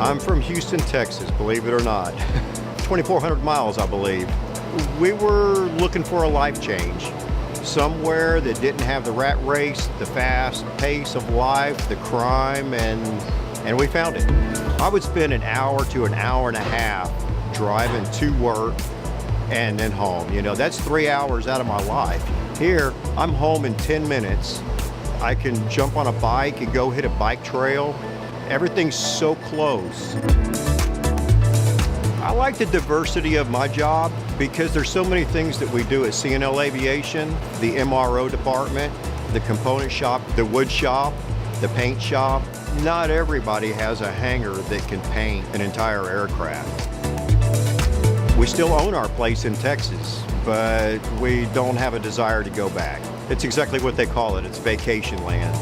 I'm from Houston, Texas, believe it or not. 2,400 miles, I believe. We were looking for a life change. Somewhere that didn't have the rat race, the fast pace of life, the crime, and we found it. I would spend an hour to an hour and a half driving to work and then home. You know, that's 3 hours out of my life. Here, I'm home in 10 minutes. I can jump on a bike and go hit a bike trail. Everything's so close. I like the diversity of my job because there's so many things that we do at C&L Aviation, the MRO department, the component shop, the wood shop, the paint shop. Not everybody has a hangar that can paint an entire aircraft. We still own our place in Texas, but we don't have a desire to go back. It's exactly what they call it. It's vacation land.